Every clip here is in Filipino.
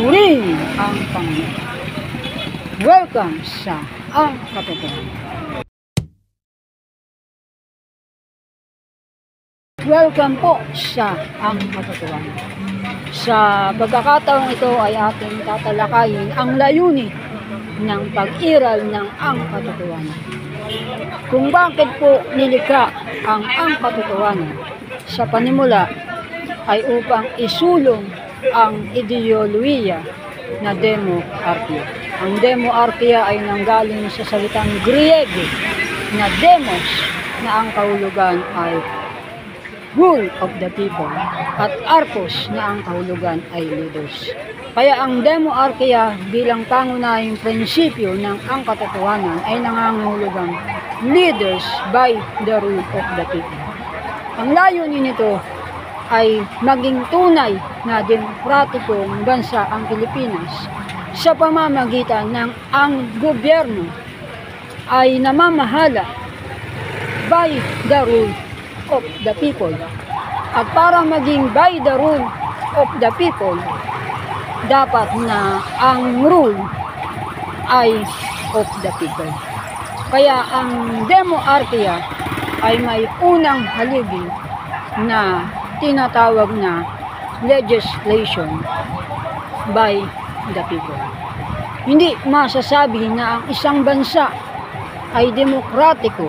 Purihin ang Panginoon. Welcome sa Ang Katotohanan. Welcome po sa Ang Katotohanan. Sa pagkakataong ito ay ating tatalakayin ang layunin ng pag-iral ng Ang Katotohanan. Kung bakit po nilikha ang Katotohanan, sa panimula ay upang isulong ang ideolohiya na demoarkia. Ang demoarkia ay nanggaling sa salitang Griego na demos, na ang kahulugan ay rule of the people, at archos, na ang kahulugan ay leaders. Kaya ang demoarkia bilang pangunahing prinsipyo ng Ang Katotohanan ay nangangahulugang leaders by the rule of the people. Ang layunin nito ay maging tunay na demokratikong bansa ang Pilipinas sa pamamagitan ng ang gobyerno ay namamahala by the rule of the people. At para maging by the rule of the people, dapat na ang rule ay of the people. Kaya ang demoarkia ay may unang haligi na tinatawag na legislation by the people. Hindi masasabi na ang isang bansa ay demokratiko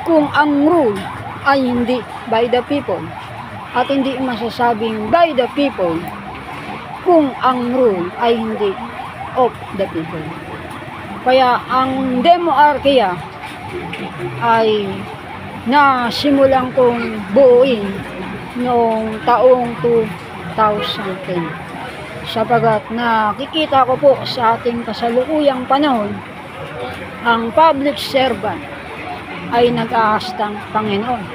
kung ang rule ay hindi by the people, at hindi masasabing by the people kung ang rule ay hindi of the people. Kaya ang demoarkia ay nasimulan kong buuin noong taong 2010, sapagat nakikita ko po sa ating kasalukuyang panahon ang public servant ay nag-aastang Panginoon.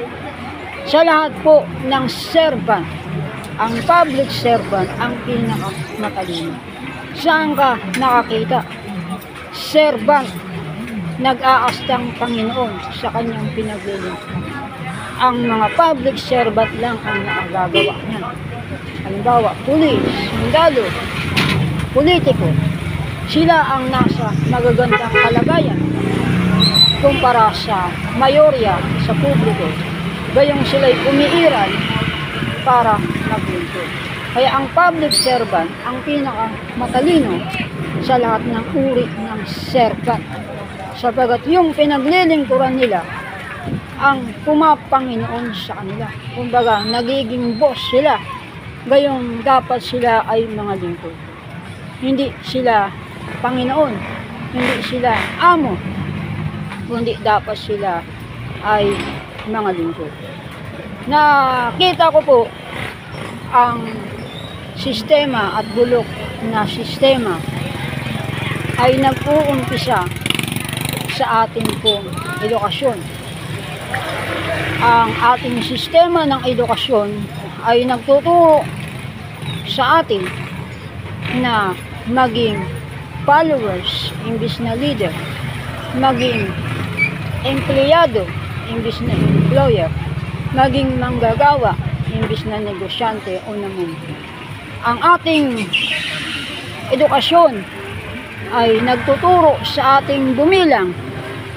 Sa lahat po ng servant, ang public servant ang pinakamatalino. Saan ka nakakita? Servant nag-aastang Panginoon sa kanyang pinaglilingkuran. Ang mga public servant lang ang nakagagawa niyan. Halimbawa, pulis, sundalo, politiko, sila ang nasa magagandang kalagayan kumpara sa mayorya, sa publiko. Gayong sila'y umiiral para maglingkod. Kaya ang public servant ang pinakamatalino sa lahat ng uri ng servant, sapagat yung pinaglilingkuran nila ang pumapanginoon sa kanila. Kumbaga, nagiging boss sila. Gayong dapat sila ay mga lingkod. Hindi sila Panginoon, hindi sila amo, kundi dapat sila ay mga lingkod. Nakita ko po ang sistema at bulok na sistema ay nag-uumpisa sa ating pong edukasyon. Ang ating sistema ng edukasyon ay nagtuturo sa atin na maging followers imbis na leader, maging empleyado imbis na employer, maging manggagawa imbis na negosyante o namumuno. Ang ating edukasyon ay nagtuturo sa ating bumilang,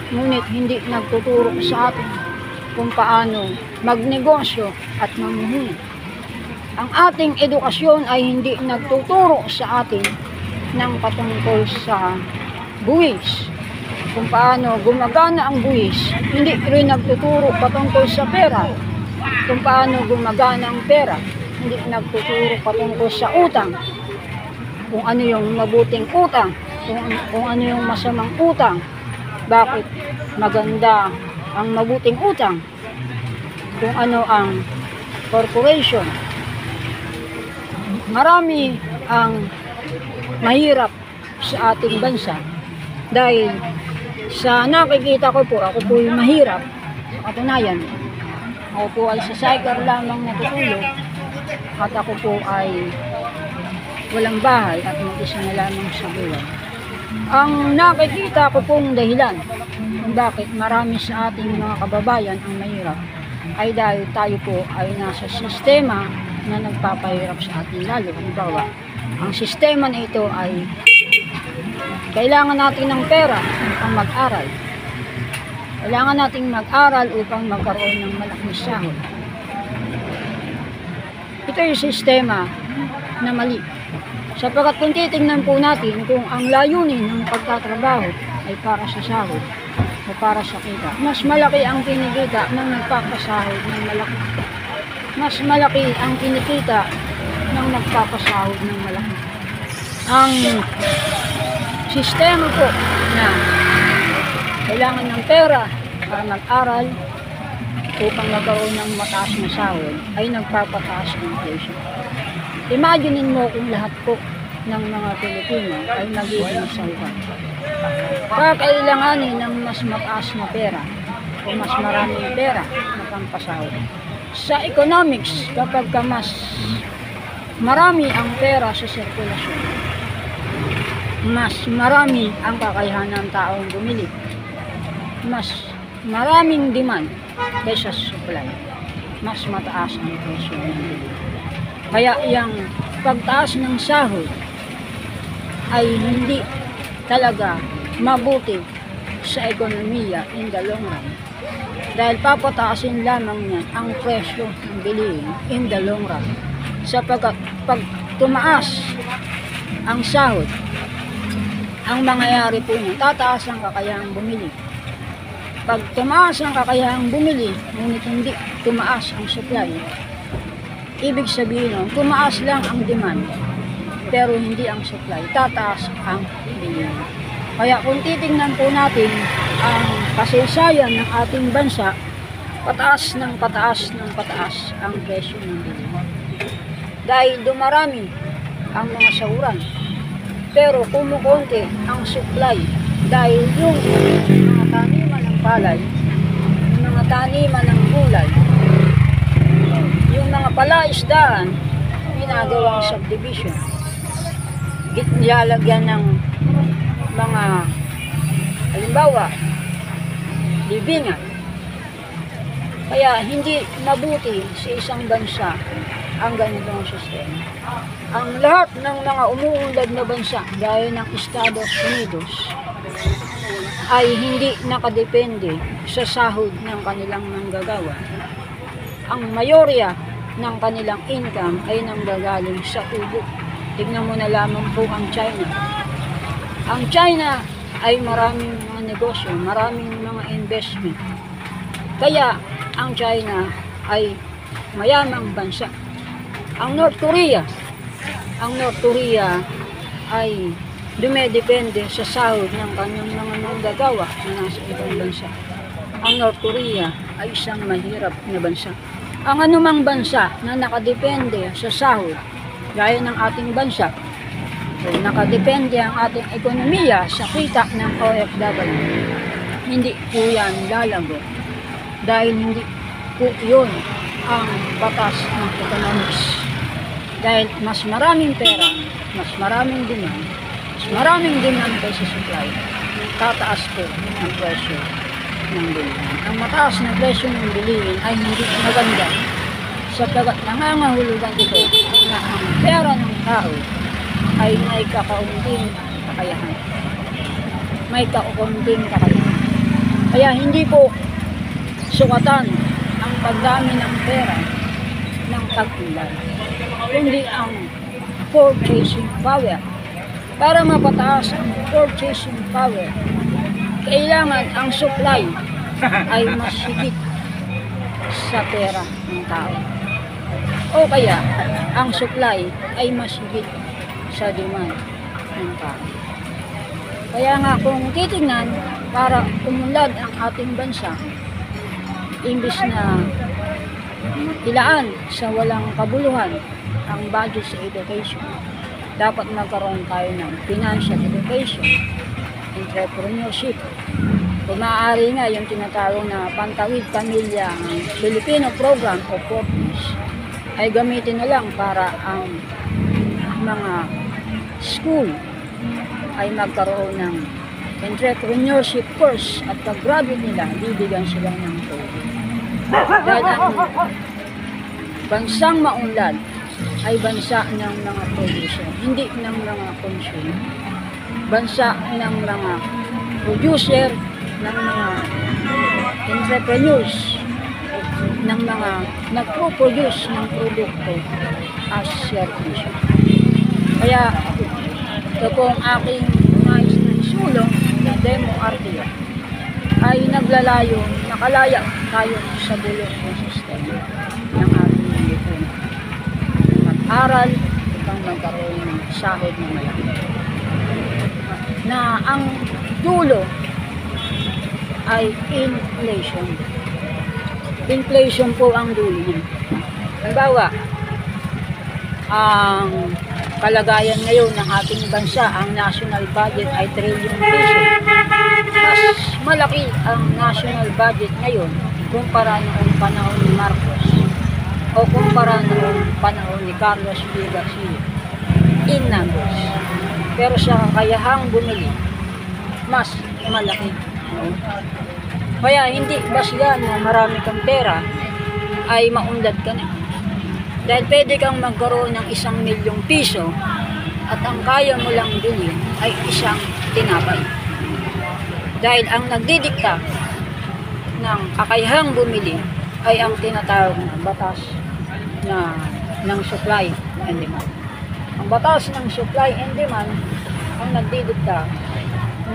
ngunit hindi nagtuturo sa atin kung paano magnegosyo at mamumuno. Ang ating edukasyon ay hindi nagtuturo sa atin ng patungkol sa buwis, kung paano gumagana ang buwis. Hindi rin nagtuturo patungkol sa pera, kung paano gumagana ang pera. Hindi nagtuturo patungkol sa utang, kung ano yung mabuting utang, kung ano yung masamang utang, bakit maganda ang mabuting utang, kung ano ang corporation. Marami ang mahirap sa ating bansa dahil sa nakikita ko po, ako po yung mahirap. Sa katunayan, ako po ay sa cycle lamang natutulog at ako po ay walang bahay at mag-isa na lamang sa buwan. Ang nakikita ko pong dahilan kung bakit marami sa ating mga kababayan ang mahirap ay dahil tayo po ay nasa sistema na nagpapahirap sa atin lalo. Halimbawa, Ang sistema na ito ay kailangan natin ng pera upang mag-aral. Kailangan nating mag-aral upang magkaroon ng malaking sahod. Ito yung sistema na mali. Sapagkat kung titingnan po natin kung ang layunin ng pagtatrabaho ay para sa sahod o para sa kita, mas malaki ang kinikita ng nagpapasahod ng malaki. Mas malaki ang kinikita ng nagpapasahod ng malaki. Ang sistema po na kailangan ng pera para mag-aral upang magkaroon ng mataas na sahod ay nagpapataas ng inflation. Imaginin mo kung lahat po ng mga Pilipino ay magiging sahugan. Kakailanganin ng mas mataas na pera o mas maraming pera na pampasahod. Sa economics, kapag mas marami ang pera sa sirkulasyon, mas marami ang kakayahan ng taong bumili. Mas maraming demand kaysa supply. Mas mataas ang presyo ng bili. Kaya yung pagtaas ng sahod ay hindi talaga mabuti sa ekonomiya in the long run. Dahil papataasin lamang niya ang presyo ng bilihin in the long run. Sapagkat pag tumaas ang sahod, ang mangyayari po niya, tataas ang kakayahang bumili. Pag tumaas ang kakayahang bumili, ngunit hindi tumaas ang supply, ibig sabihin nun, tumaas lang ang demand, pero hindi ang supply, tataas ang bilihin. Kaya kung titingnan po natin ang kasaysayan ng ating bansa, pataas ng pataas ng pataas ang presyo ng bilihin. Dahil dumarami ang mga sahuran, pero kumukonti ang supply dahil yung mga taniman ng palay, yung mga taniman ng gulay, yung mga palaisdaan, ginagawang subdivision. Nilalagyan ng mga, halimbawa, libingan. Kaya hindi mabuti sa isang bansa ang ganitong sistema. Ang lahat ng mga umuunlad na bansa, gaya ng Estados Unidos, ay hindi nakadepende sa sahod ng kanilang manggagawa. Ang mayorya ng kanilang income ay nanggagaling sa tubo. Tignan mo na lamang po ang China. Ang China ay maraming mga negosyo, maraming mga investment. Kaya ang China ay mayamang bansa. Ang North Korea ay dumedepende sa sahod ng kanyang mga manggagawa na nasa ibang bansa. Ang North Korea ay isang mahirap na bansa. Ang anumang bansa na nakadepende sa sahod, gaya ng ating bansa, nakadepende ang ating ekonomiya sa kita ng OFW, hindi po yan lalago. Dahil hindi po yun ang batas ng economics. Dahil mas maraming pera, mas maraming demand, kaysa supply, tataas po ang presyo ng bilihin. Ang mataas na presyo ng bilihin ay hindi maganda sapagkat nangangahulugan ito na ang pera ng tao ay may kakaunting kakayahan. Kaya hindi po sukatan ang pagdami ng pera ng tag-ulan, kundi ang purchasing power. Para mapataas ang purchasing power, kailangan ang supply ay mas higit sa pera ng tao. O kaya, ang supply ay mas higit sa demand ng tao. Kaya nga kung titignan, para umunlad ang ating bansa, imbis na ilaan sa walang kabuluhan ang budget sa education, dapat magkaroon tayo ng financial education, entrepreneurship. Kung maaari nga yung tinatawag na Pantawid Pamilya Filipino Program o POPIS ay gamitin na lang para ang mga school ay magkaroon ng entrepreneurship course at pag-graduate nila, bibigyan sila ng tubo. Dahil ang bansang maunlad ay bansa ng mga producer, hindi ng mga consumer. Bansa ng mga producer, ng mga entrepreneurs, ng mga nagpo-produce ng produkto as service. Kaya ito po ang aking nais na isulong na demo RTO ay naglalayo, nakalaya tayo sa bulok ng sistema ng ating lipunan. Mag-aral upang magkaroon ng sahod na malaki. Na ang dulo ay inflation. Inflation po ang dulo niya. Halimbawa, ang kalagayan ngayon ng ating bansa, ang national budget ay trillion piso. Mas malaki ang national budget ngayon kumpara noong panahon ni Marcos o kumpara noong panahon ni Carlos V. Garcia in numbers. Pero sa kakayahang bumili, mas malaki. Kaya hindi basihan na marami kang pera ay maunlad ka na. Dahil pwede kang magkaroon ng 1,000,000 piso at ang kaya mo lang bilhin ay isang tinapay. Dahil ang nagdidikta ng kakayahang bumili ay ang tinatawag na batas ng supply and demand. Ang batas ng supply and demand ang nagdidikta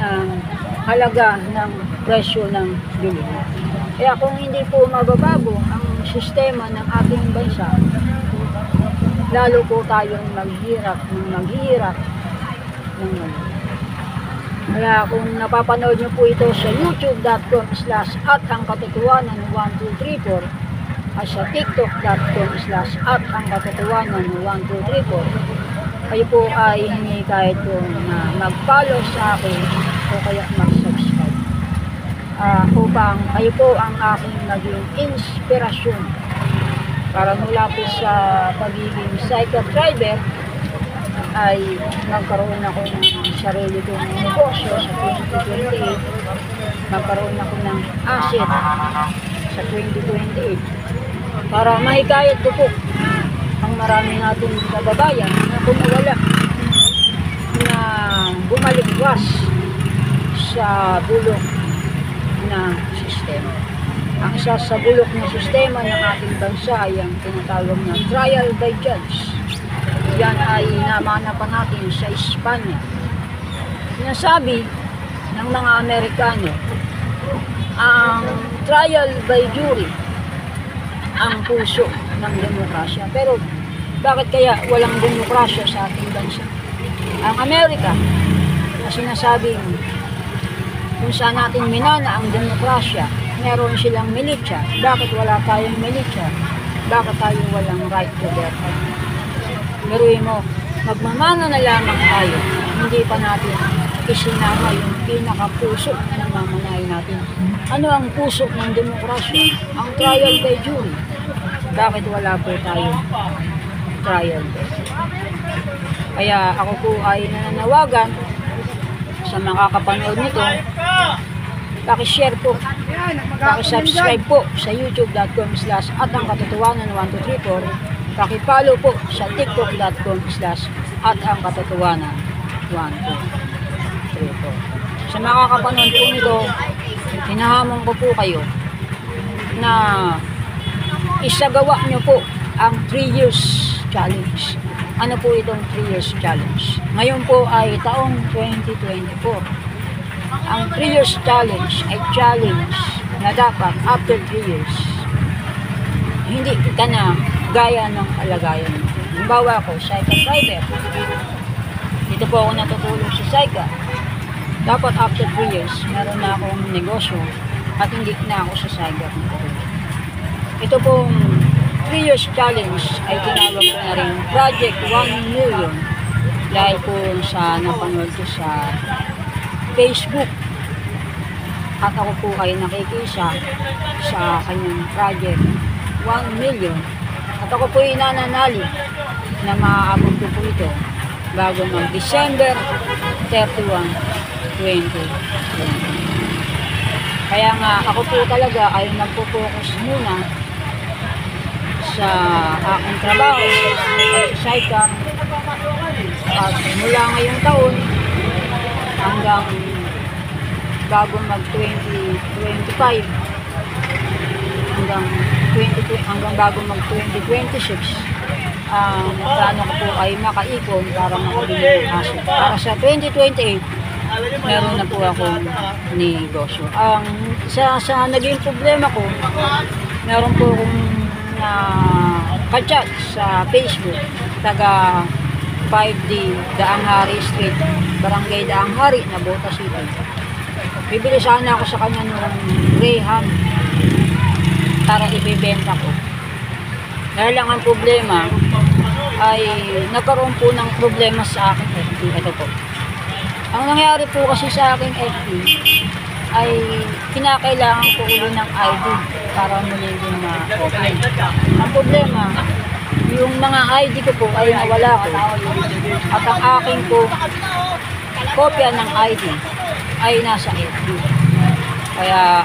ng halaga ng presyo ng bilihin. Kaya kung hindi po mababago ang sistema ng ating bansa, lalo po tayong maghihirap ng Kaya kung napapanood nyo po ito sa youtube.com/@angkatotohanan1234 at sa tiktok.com/@angkatotohanan1234, kayo po ay hingi kahit po na mag-follow sa akin o kaya mag-subscribe. Upang kayo po ang aking naging inspirasyon para mula po sa pagiging cycle driver ay magkaroon ako ng sarili kong negosyo sa 2028. Magkaroon ako ng asset sa 2028 para mahikayat ko po ang marami nating kababayan na kumawala na bumaligwas sa bulok na sistema. Ang isa sa bulok na sistema ng ating bansa ay ang tinatawag na trial by judge. Yan ay namanapan natin sa Espanya. Sinasabi ng mga Amerikano, ang trial by jury ang puso ng demokrasya. Pero bakit kaya walang demokrasya sa ating bansa? Ang Amerika, na sinasabing kung saan natin minana ang demokrasya, meron silang militsya. Bakit wala tayong militsya? Bakit tayo walang right to bear arms? Meron mo, magmamana na lamang tayo. Hindi pa natin isinama yung pinakapuso ng mamanayin natin. Ano ang puso ng demokrasya? Ang trial by jury. Bakit wala po tayo trial by jury? Kaya ako po ay nananawagan sa makakapanood nito, paki-share po, paki-subscribe po sa youtube.com/@angkatotohanan1234, paki-follow po sa tiktok.com/@angkatotohanan1234. Sa makakapanood po nito, hinahamon ko po kayo na isagawa nyo po ang 3 years challenge. Ano po itong 3 years challenge? Ngayon po ay taong 2024. Ang 3 years challenge ay challenge na dapat after 3 years, hindi ka na gaya ng kalagayan mo. Halimbawa ako, cycle driver. Dito po ako natutulog sa cycle. Dapat after 3 years, meron na akong negosyo at hindi na ako sa cycle. Ito pong 3 years challenge ay tinawag ko na rin Project 1 Million dahil po sa napanood ko sa Facebook at ako po ay nakikisa sa kanyang Project 1 Million at ako po ay nananali na maaabot ko po ito bago ng December 31, 2020. Kaya nga ako po talaga ay nagpo-focus muna sa aking trabaho sa sidecar. At mula ngayong taon hanggang bago mag 2025 hanggang bago mag 2026, plano ko po ay makaipon para makabili ng aso. Para sa 2028, meron na po akong negosyo. Sa naging problema ko, meron po akong ka-chat sa Facebook, taga 5D Daanghari Street, Barangay Daanghari, Nabota City. Bibili sana ako sa kanya ng Graham para ibibenta ko. Dahil lang ang problema ay nagkaroon po ng problema sa akin FB. Ito po. Ang nangyari po kasi sa aking FB ay kinakailangan ko ulit ng ID para muli din na-open. Ang problema, yung mga ID ko po ay nawala ko. At ang aking po kopya ng ID ay nasa FB. Kaya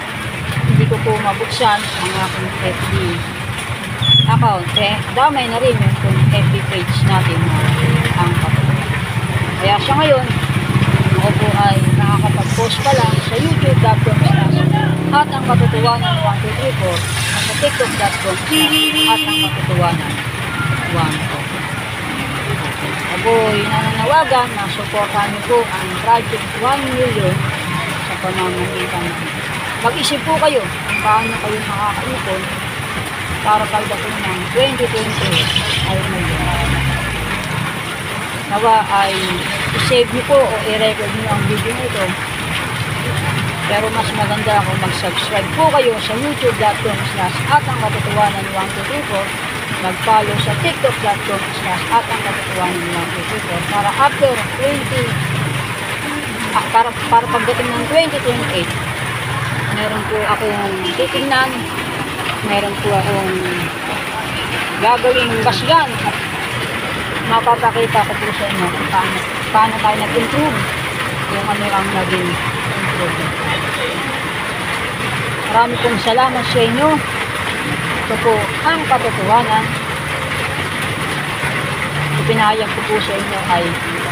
hindi ko po mabuksan ang aking FB account. Damay na rin yung FB page natin ang kapatid. Kaya sa ngayon, ako po ay nakakapag-post pa lang sa youtube.com at ang katotohanan 1234, sa tiktok.com at ang katotohanan 1. Ako'y nananawagan na suportahan niyo po ang Project 1 Million sa pamamagitan natin. Mag-isip po kayo kung paano kayo makakaipon para pagdating ng 2020 ay million. Nawa ay i-save niyo po o i-record niyo ang video nito. Pero mas maganda kung mag-subscribe po kayo sa youtube.com/atangkatotohanan1234, mag-follow sa tiktok.com/atangkatotohanan1234 para after para pagdating ng 2028, meron po akong titingnan, meron po akong gagawin ng basgan at mapapakita ko po sa inyo kung paano tayo nag-improve, yung ano ang naging improvement. Marami pong salamat sa inyo. Ito po ang katotohanan. Ipinahayag ko po sa inyo ay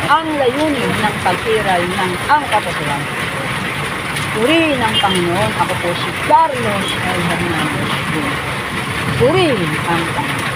ang layunin ng pagtiray ng ang katotohanan. Purihin ang Panginoon. Ako po si Carlos L. Hernandez. Purihin ang Panginoon.